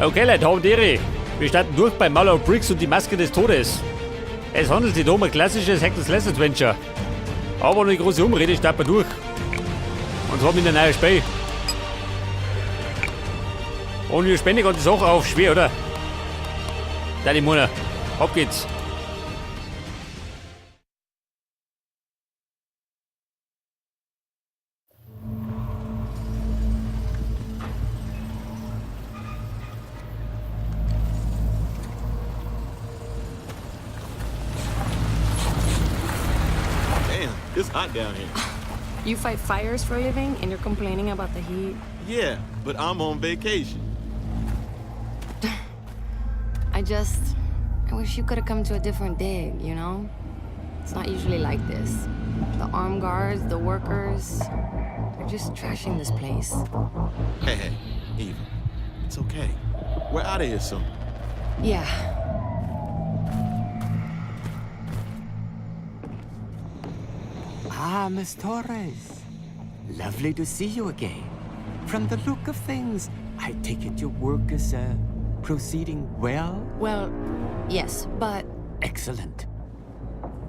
Okay, Leute, Haudere. Wir starten durch bei Marlow Briggs und die Maske des Todes. Es handelt sich um ein klassisches Hack-and-Slash Adventure. Aber eine große Umrede, starten wir durch. Und zwar mit einer neuen Spiel. Und wir spenden die Sache auf schwer, oder? Da die Mona. Ab geht's. It's hot down here. You fight fires for a living and you're complaining about the heat? Yeah, but I'm on vacation. I wish you could have come to a different day, you know? It's not usually like this. The armed guards, the workers, they're just trashing this place. Hey, Eva, it's okay. We're out of here soon. Yeah. Ah, Miss Torres. Lovely to see you again. From the look of things, I take it your work is, proceeding well? Well, yes, but Excellent.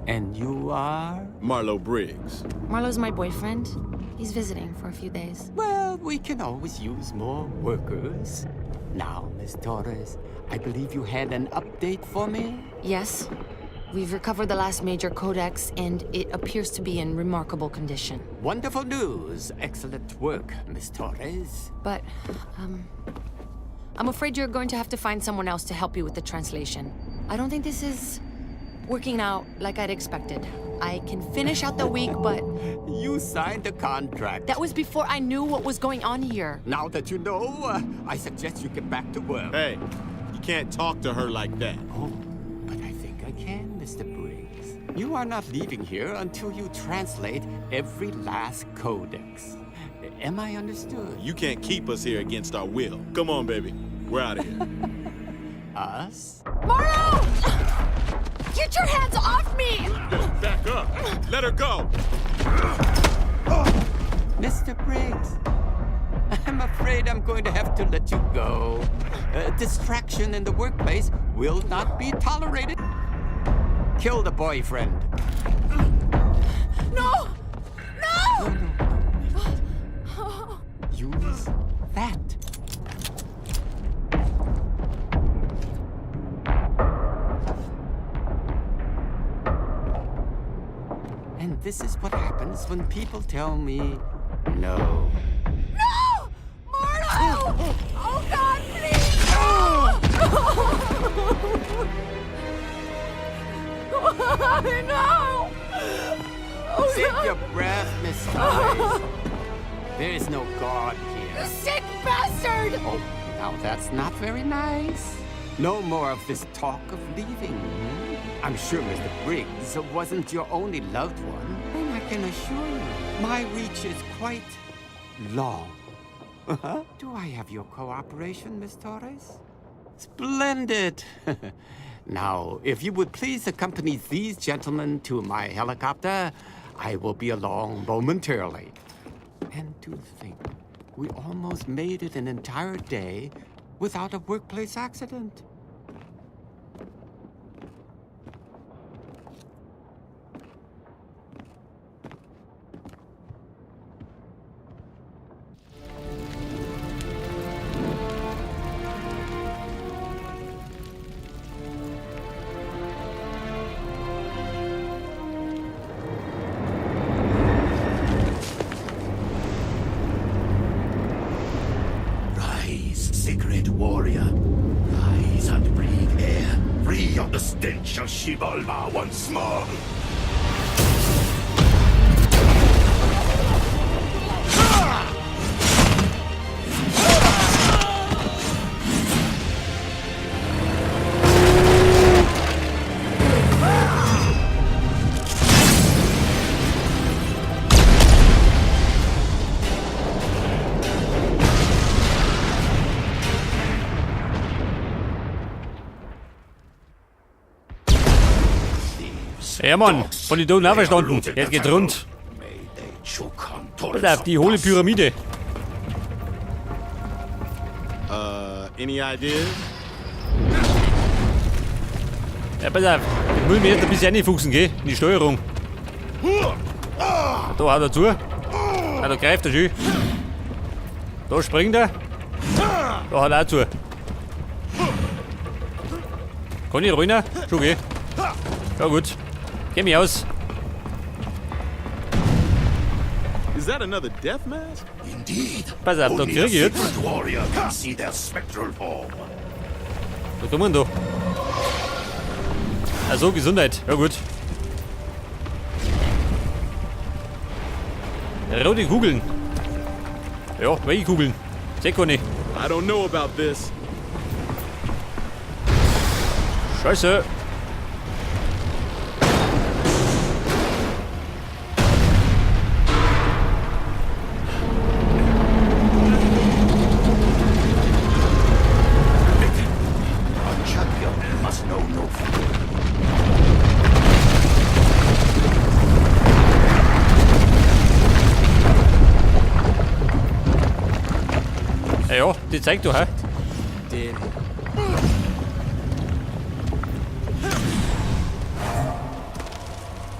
And you are? Marlow Briggs. Marlo's my boyfriend. He's visiting for a few days. Well, we can always use more workers. Now, Miss Torres, I believe you had an update for me? Yes, we've recovered the last major codex, and it appears to be in remarkable condition. Wonderful news. Excellent work, Miss Torres. But, I'm afraid you're going to have to find someone else to help you with the translation. I don't think this is working out like I'd expected. I can finish out the week, but You signed a contract. that was before I knew what was going on here. Now that you know, I suggest you get back to work. Hey, you can't talk to her like that. Oh, but I think I can, Mr. Briggs. You are not leaving here until you translate every last codex. Am I understood? You can't keep us here against our will. Come on, baby. We're out of here. Us? Marlo! Get your hands off me! Back up. Let her go. Mr. Briggs, I'm afraid I'm going to have to let you go. Distraction in the workplace will not be tolerated. Kill the boyfriend. No! No! Use that. And this is what happens when people tell me no. No! Marlo! Oh God, please! No! Oh, Save your breath, Miss Torres. There is no God The here. sick bastard! Oh, now that's not very nice. No more of this talk of leaving. I'm sure Mr. Briggs wasn't your only loved one. And I can assure you, my reach is quite long. Do I have your cooperation, Miss Torres? Splendid. Now, if you would please accompany these gentlemen to my helicopter, I will be along momentarily. And to think, we almost made it an entire day without a workplace accident. Sacred warrior, rise and breathe air, free of the stench of Xibalba once more. Ja, Mann. Von den Toten auch verstanden. Jetzt geht's rund. Pass auf, die hohle Pyramide. Any ideas? Ja, pass auf. Ich muss mir jetzt ein bisschen reinfuchsen, gell? In die Steuerung. Da haut er zu. Ah, da greift er schön. Da springt er. Da hat er auch zu. Kann ich rein? Schon geh. Ja gut. Geh mich aus. Is that another death mask? Indeed. Pass auf, da Only krieg the ich jetzt. secret warrior can see their spectral form. Da kommen wir da. Also Gesundheit. Ja gut. Rote Kugeln. Ja, welche Kugeln? Seh kann ich. I don't know about this. Scheiße. A champion must know no fear. Ja, die zeigt doch, hä? Dead.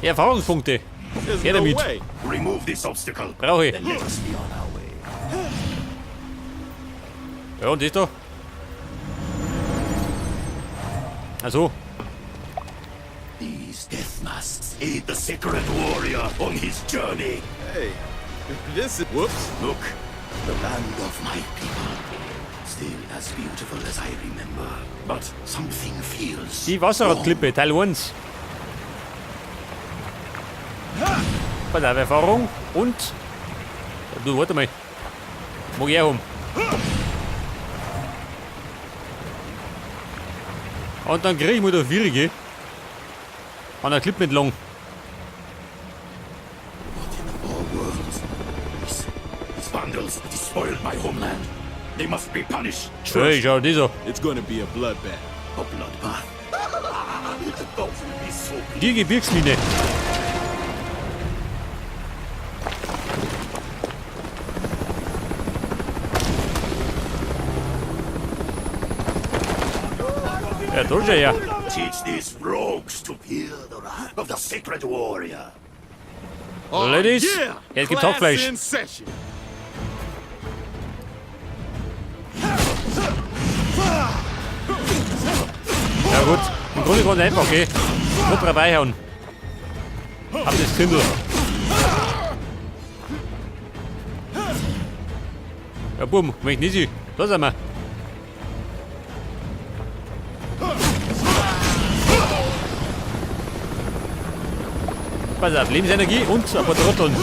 Erfahrungspunkte. There's Geh no damit. way. Remove this obstacle. Brauche ich. Then let us be on our way. Ja, und das da? Also, These death masks aid the secret warrior on his journey. Hey, this is... Whoops. Look, the land of my people. Still as beautiful as I remember. But something feels die Wasserradklippe, Teil 1. Pass auf, Erfahrung und... Du, warte mal. Mag ich auch haben. Und dann krieg ich mal da 4 gell? An der Klippe entlang. What in all worlds? These vandals despoiled my homeland. They must be punished. Hey, schau, dieser. It's gonna be a bloodbath. A bloodbath. Those will be so Die Gebirgsmine. Ja, da ist er ja. Teach these rogues to fear the wrath of the sacred warrior. Ladies, Yeah! jetzt gibt's Class Hackfleisch. in session. Ja gut, im Grunde ganz einfach, gell? Nur drauf reinhauen. Hab das Kindl. Ja, bumm, wenn ich nicht sehe. Da sind wir. Pass auf, Lebensenergie und ein paar Trotteln.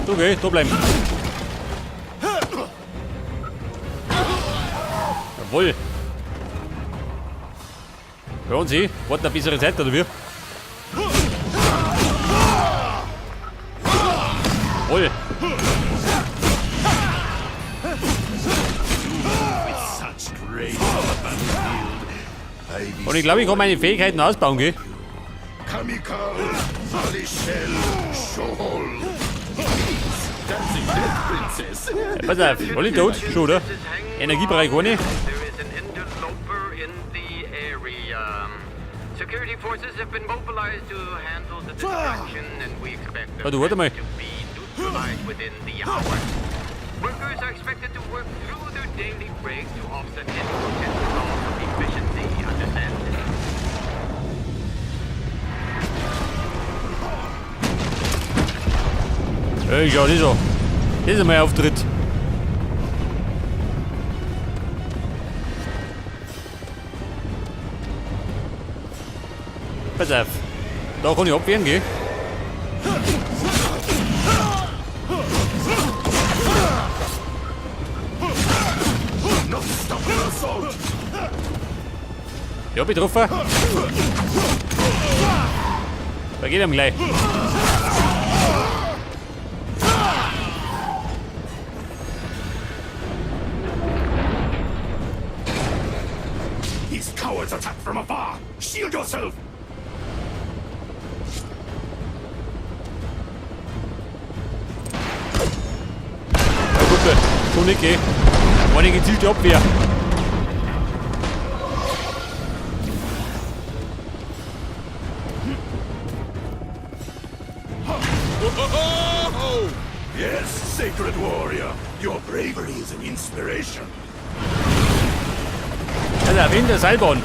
So, geh, da bleiben. Jawohl. Hören Sie, warten eine bessere Zeit, oder wie? Jawohl. Such grace on the battlefield. Und ich glaube, ich kann meine Fähigkeiten ausbauen, gell? Kamikal, Alishel, Shohol. Dancing Death Princess. Ja, pass auf, alle tot, schon, oder? Energiebereich ohne. There is an interloper in the area. Security forces have been mobilized to handle the distraction, and we expect the Warte, warte mal. threat to be neutralized within the hour. Workers are expected to work through their daily break to offset any potential loss of efficiency. Understand? Hey, schau, dieser. Das ist mein Auftritt. Pass auf. Da kann ich abwehren, gell? Ja, betroffen. Da geht ihm gleich. These cowards attack from afar. Shield yourself. So nicht gehen. War eine gezielte Abwehr. Yes, Sacred Warrior. Your bravery is an inspiration. Also, erwähnt der Seilbahn.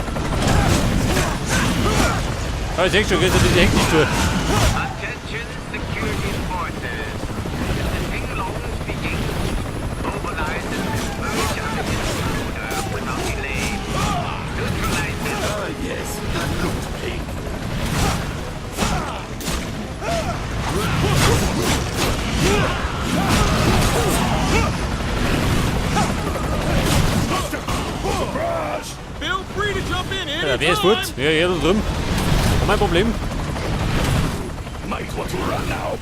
Ja, ich sehe schon, geht diese Heck nicht durch. Attention security forces. The Pinglongs begin. Mobilize and merge on the intruder without delay. Neutralize them. Yes, that looked painful. Feel free to jump in Ja, wer ist gut? Ja, hier da drüben. Mein Problem. Might want to run now.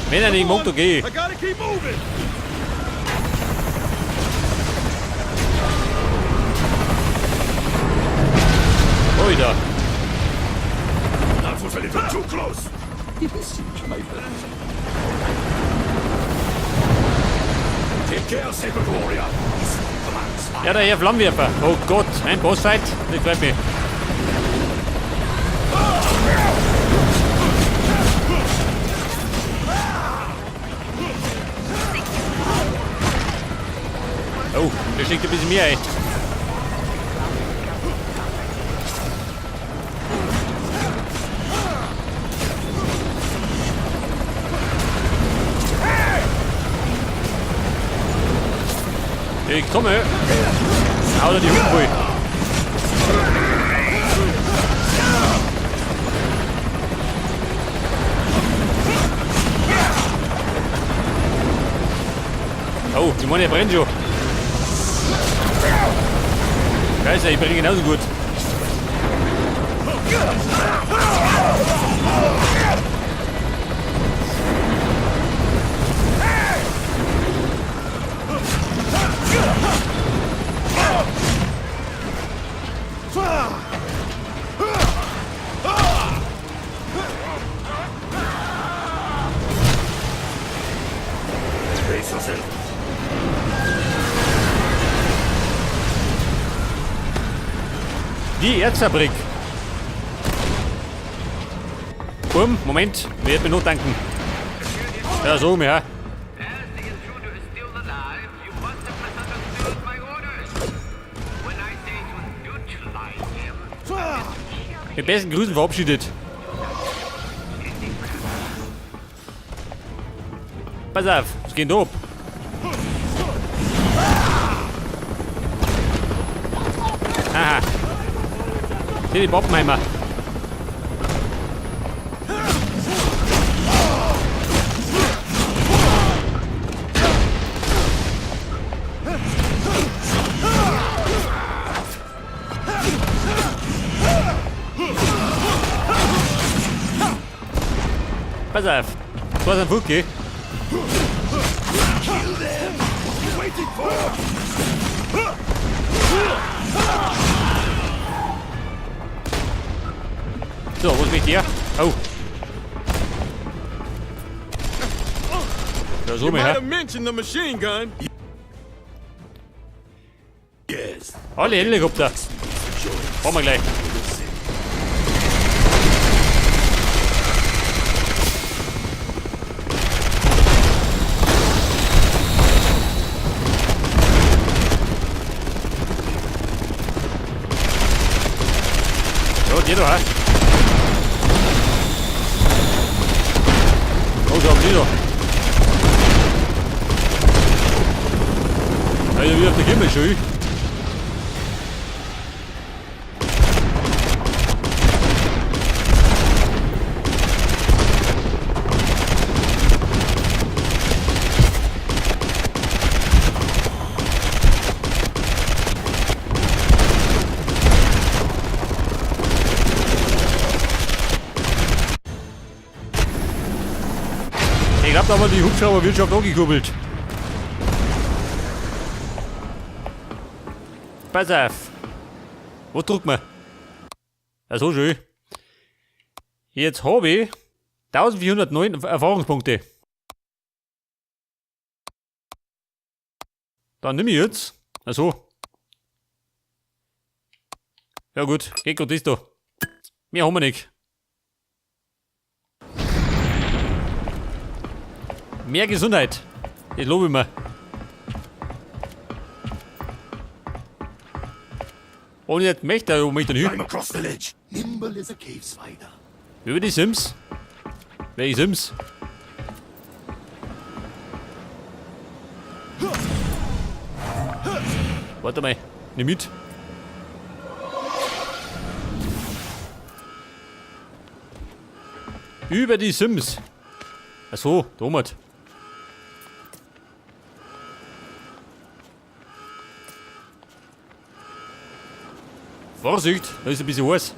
Wenn er nicht mag, okay. I gotta keep moving. Ui, da. That was a little too close. My friend. Take care, Sacred Warrior. He's the man's Ja, der Herr Flammenwerfer. Oh Gott, ein Bossfight. Das freut mich. Oh, der steckt ein bisschen mehr ein. Ich komme. Hau da die Hunden voll. Oh, die Money brennt schon. Scheiße, ich brenne genauso gut. Brace yourself. Die Erzfabrik. Bumm, Moment, wird mir noch danken. Ja, so, ja. As the intruder is still alive, you must have misunderstood my orders. When I say to neutralize him, Mit besten Grüßen verabschiedet. Pass auf, es geht ab. Aha. Hier die Poppenheimer. Pass auf. Du hast einen Fuck, gell? Waiting for. So, wo ist mit dir? Oh. Ja, so You might mehr. have mentioned the machine gun. Yes. Alle Helikopter. Brauchen wir gleich. So, geh doch, hä? Oh, da haben die doch. Also wie auf der Gimmel schon. Ich glaube, da haben wir die Hubschrauberwirtschaft angekurbelt. Pass auf. Wo drückt man? Ja, so schön. Jetzt habe ich 1409 Erfahrungspunkte. Dann nimm ich jetzt. Achso. Ja gut, geht gut ist da. Mehr haben wir nicht. Mehr Gesundheit. Das lobe ich mir. Und jetzt möchte er mich dann hin. Climb across the ledge. Nimble as a cave spider. Über die Sims. Welche Sims? Warte mal, nimm mit. Über die Sims. Achso, Thomas. Vorsicht, da ist ein bisschen heiß.